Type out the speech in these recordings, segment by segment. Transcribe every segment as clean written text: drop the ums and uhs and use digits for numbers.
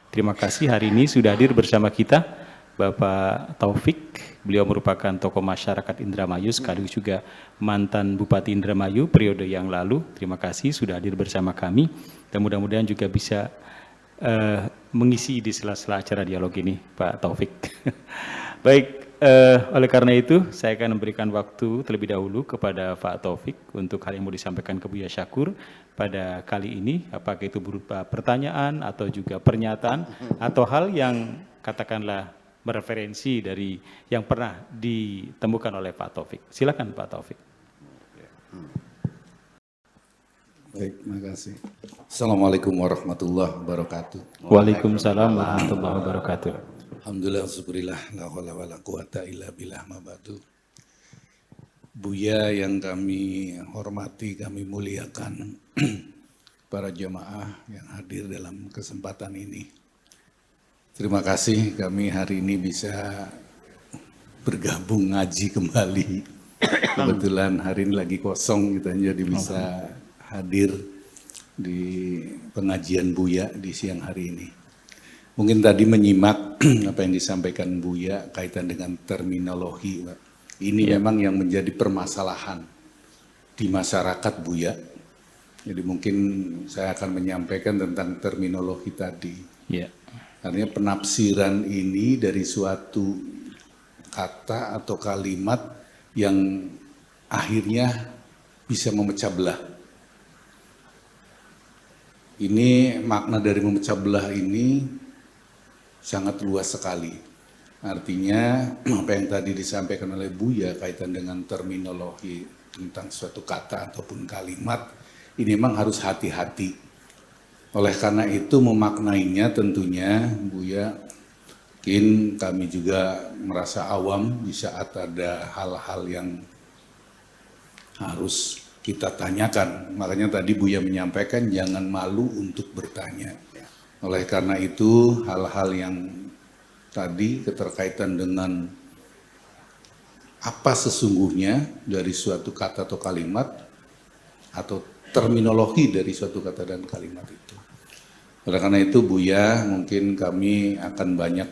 Terima kasih hari ini sudah hadir bersama kita Bapak Taufik. Beliau merupakan tokoh masyarakat Indramayu sekaligus juga mantan Bupati Indramayu periode yang lalu. Terima kasih sudah hadir bersama kami dan mudah-mudahan juga bisa mengisi di sela-sela acara dialog ini Pak Taufik. Baik, oleh karena itu saya akan memberikan waktu terlebih dahulu kepada Pak Taufik untuk hal yang mau disampaikan ke Buya Syakur pada kali ini, apakah itu berupa pertanyaan atau juga pernyataan atau hal yang katakanlah mereferensi dari yang pernah ditemukan oleh Pak Taufik. Silakan Pak Taufik. Baik, terima kasih. Assalamualaikum warahmatullahi wabarakatuh. Waalaikumsalam warahmatullahi wabarakatuh. Alhamdulillah, syukurillah, la haula wala quwata illa billah, ma ba'du. Buya yang kami hormati, kami muliakan, para jemaah yang hadir dalam kesempatan ini. Terima kasih kami hari ini bisa bergabung ngaji kembali. Kebetulan hari ini lagi kosong, kita jadi bisa hadir di pengajian Buya di siang hari ini. Mungkin tadi menyimak apa yang disampaikan Buya kaitan dengan terminologi, Pak. Ini memang yang menjadi permasalahan di masyarakat, Buya. Jadi mungkin saya akan menyampaikan tentang terminologi tadi. Artinya penafsiran ini dari suatu kata atau kalimat yang akhirnya bisa memecah belah. Ini makna dari memecah belah ini sangat luas sekali. Artinya apa yang tadi disampaikan oleh Buya kaitan dengan terminologi tentang suatu kata ataupun kalimat, ini memang harus hati-hati. Oleh karena itu memaknainya tentunya Buya, mungkin kami juga merasa awam di saat ada hal-hal yang harus kita tanyakan. Makanya tadi Buya menyampaikan jangan malu untuk bertanya. Oleh karena itu hal-hal yang tadi keterkaitan dengan apa sesungguhnya dari suatu kata atau kalimat atau terminologi dari suatu kata dan kalimat itu. Oleh karena itu Buya, mungkin kami akan banyak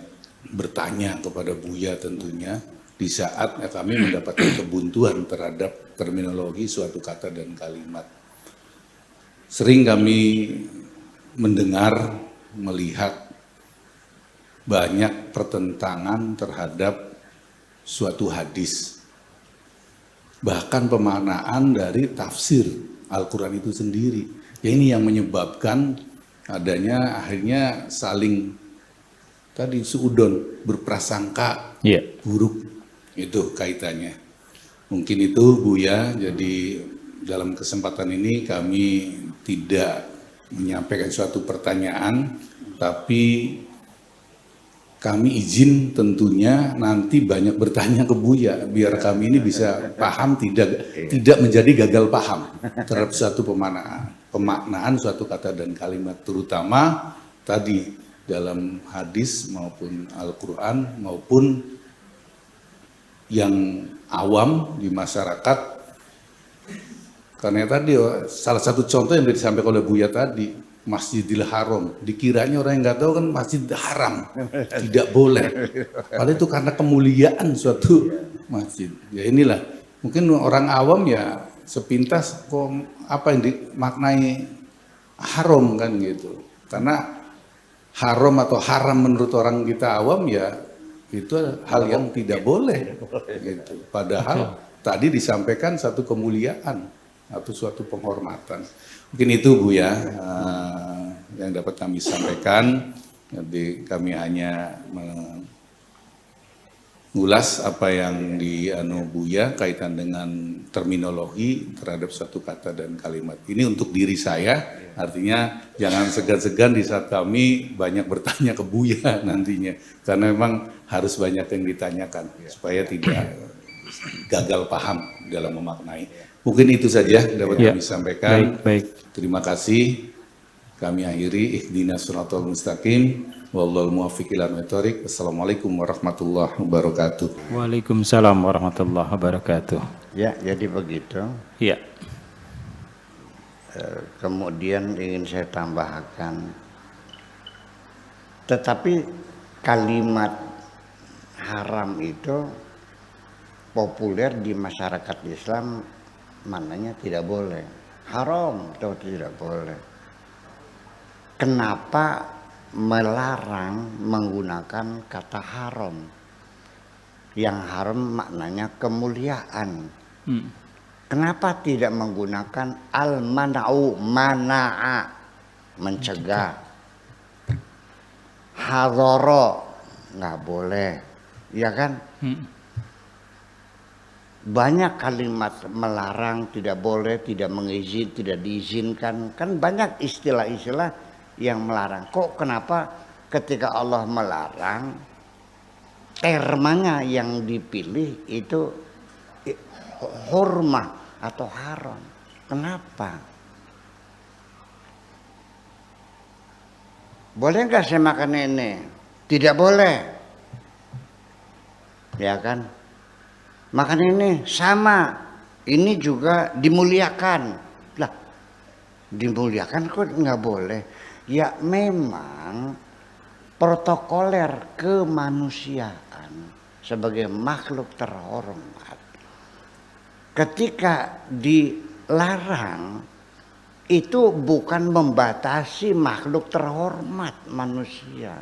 bertanya kepada Buya tentunya di saat kami mendapatkan kebuntuan terhadap terminologi suatu kata dan kalimat. Sering kami mendengar, melihat banyak pertentangan terhadap suatu hadis. Bahkan pemaknaan dari tafsir Al-Quran itu sendiri. Ya ini yang menyebabkan adanya akhirnya saling tadi suudon, berprasangka buruk. Itu kaitannya. Mungkin itu Buya, jadi dalam kesempatan ini kami tidak menyampaikan suatu pertanyaan, tapi kami izin tentunya nanti banyak bertanya ke Buya biar kami ini bisa paham, tidak menjadi gagal paham terhadap suatu pemaknaan suatu kata dan kalimat, terutama tadi dalam hadis maupun Al-Quran maupun yang awam di masyarakat. Karena tadi salah satu contoh yang disampaikan oleh Buya tadi, Masjidil Haram, dikiranya orang yang nggak tahu kan masjid haram, tidak boleh. Padahal itu karena kemuliaan suatu masjid. Ya inilah, mungkin orang awam ya sepintas kok apa yang dimaknai haram kan gitu. Karena haram atau haram menurut orang kita awam ya itu hal yang tidak boleh. Gitu. Padahal tadi disampaikan satu kemuliaan atau suatu penghormatan. Mungkin itu Buya yang dapat kami sampaikan. Jadi kami hanya mengulas apa yang Buya kaitan dengan terminologi terhadap satu kata dan kalimat. Ini untuk diri saya, artinya jangan segan-segan di saat kami banyak bertanya ke Buya nantinya. Karena memang harus banyak yang ditanyakan supaya tidak gagal paham dalam memaknai. Mungkin itu saja dapat kami sampaikan. Baik. Terima kasih. Kami akhiri ihdinas siratal mustaqim wallahul muwaffiq ila thoriq. Assalamualaikum warahmatullahi wabarakatuh. Waalaikumsalam warahmatullahi wabarakatuh. Ya, jadi begitu. Iya. Kemudian ingin saya tambahkan Tetapi kalimat haram itu populer di masyarakat Islam, maknanya tidak boleh. Haram atau tidak boleh. Kenapa melarang menggunakan kata haram? Yang haram maknanya kemuliaan. Kenapa tidak menggunakan al-mana'u, mana'a, mencegah. Hadhara, nggak boleh, ya kan? Banyak kalimat melarang, tidak boleh, tidak mengizinkan, tidak diizinkan. Kan banyak istilah-istilah yang melarang. Kok kenapa ketika Allah melarang, termanya yang dipilih itu hurmah atau haram? Kenapa? Boleh nggak saya makan ini? Tidak boleh. Ya kan? Makan ini sama. Ini juga dimuliakan. Lah, dimuliakan kok nggak boleh? Ya memang protokoler kemanusiaan sebagai makhluk terhormat. Ketika dilarang, itu bukan membatasi makhluk terhormat manusia.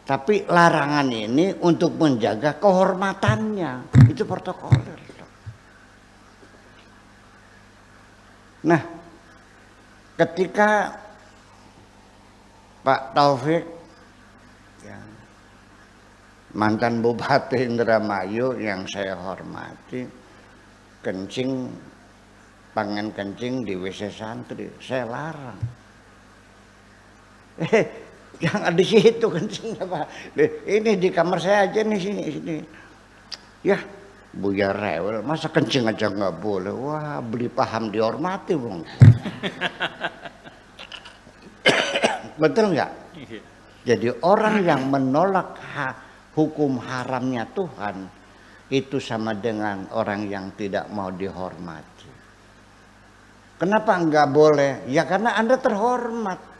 Tapi larangan ini untuk menjaga kehormatannya. Itu protokoler. Nah, ketika Pak Taufik, ya, mantan Bupati Indramayu yang saya hormati, kencing, pengen kencing di WC santri, saya larang. Jangan di situ kencingnya Pak. Ini di kamar saya aja nih, sini. Ya, Buya rewel, masa kencing aja nggak boleh? Wah, beli paham dihormati, Bung. Betul nggak? Jadi orang yang menolak hukum haramnya Tuhan itu sama dengan orang yang tidak mau dihormati. Kenapa nggak boleh? Ya karena Anda terhormat.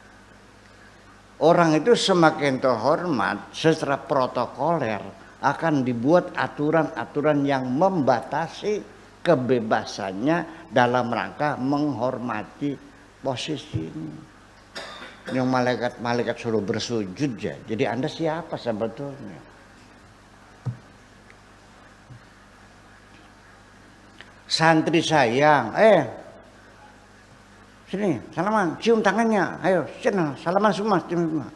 Orang itu semakin terhormat secara protokoler akan dibuat aturan-aturan yang membatasi kebebasannya dalam rangka menghormati posisi ini. Yang malaikat suruh bersujud ya. Jadi Anda siapa sebetulnya? Santri sayang, sini, salaman, cium tangannya, ayo, sini, salaman semua, cium semua.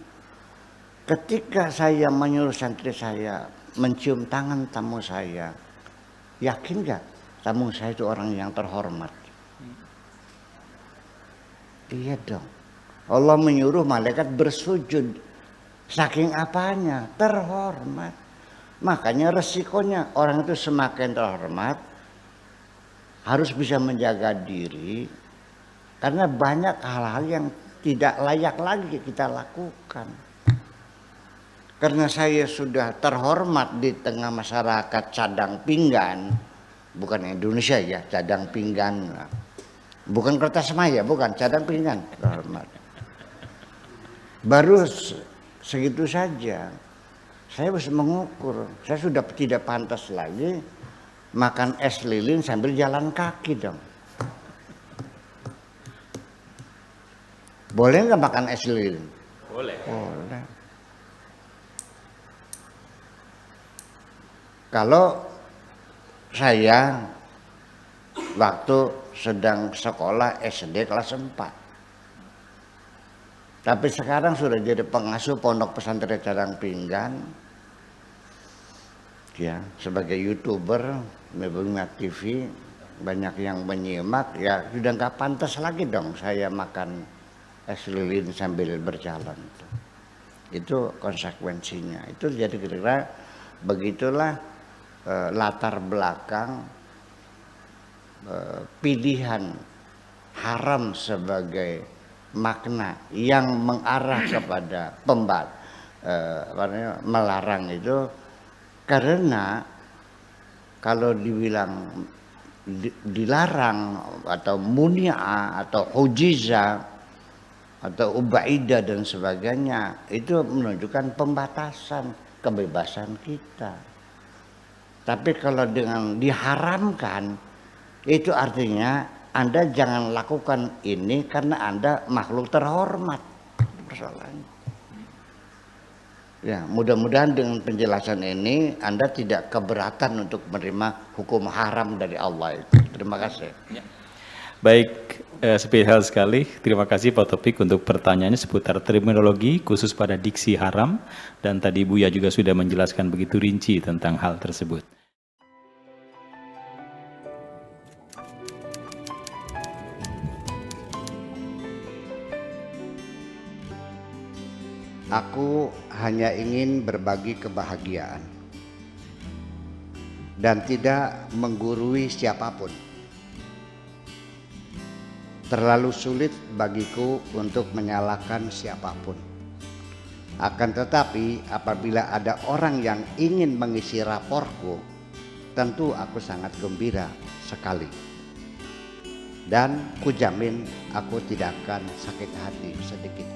Ketika saya menyuruh santri saya mencium tangan tamu saya, yakin gak tamu saya itu orang yang terhormat? Iya dong. Allah menyuruh malaikat bersujud. Saking apanya? Terhormat. Makanya resikonya orang itu semakin terhormat, harus bisa menjaga diri. Karena banyak hal-hal yang tidak layak lagi kita lakukan. Karena saya sudah terhormat di tengah masyarakat cadang pinggan. Bukan Indonesia ya, cadang pinggan. Bukan kertas maya, bukan, cadang pinggan. Terhormat. Baru segitu saja. Saya harus mengukur. Saya sudah tidak pantas lagi makan es lilin sambil jalan kaki dong. Boleh nggak makan es lilin? Boleh. Boleh. Kalau saya waktu sedang sekolah SD kelas 4. Tapi sekarang sudah jadi pengasuh pondok pesantren Cadang Pinggan. Ya, sebagai YouTuber, Mebumat TV, banyak yang menyimak, ya sudah nggak pantas lagi dong saya makan es lilin sambil berjalan. Itu konsekuensinya. Itu jadi kira-kira begitulah latar belakang pilihan haram sebagai makna yang mengarah kepada melarang itu. Karena kalau dibilang dilarang atau munia atau hujiza atau ubaida dan sebagainya, itu menunjukkan pembatasan kebebasan kita. Tapi kalau dengan diharamkan, itu artinya Anda jangan lakukan ini karena Anda makhluk terhormat. Persoalannya. Ya, mudah-mudahan dengan penjelasan ini Anda tidak keberatan untuk menerima hukum haram dari Allah itu. Terima kasih. Ya. Baik, spesial sekali. Terima kasih Pak Taufik untuk pertanyaannya seputar terminologi khusus pada diksi haram, dan tadi Buya juga sudah menjelaskan begitu rinci tentang hal tersebut. Aku hanya ingin berbagi kebahagiaan dan tidak menggurui siapapun. Terlalu sulit bagiku untuk menyalahkan siapapun. Akan tetapi apabila ada orang yang ingin mengisi raporku, tentu aku sangat gembira sekali. Dan kujamin aku tidak akan sakit hati sedikit.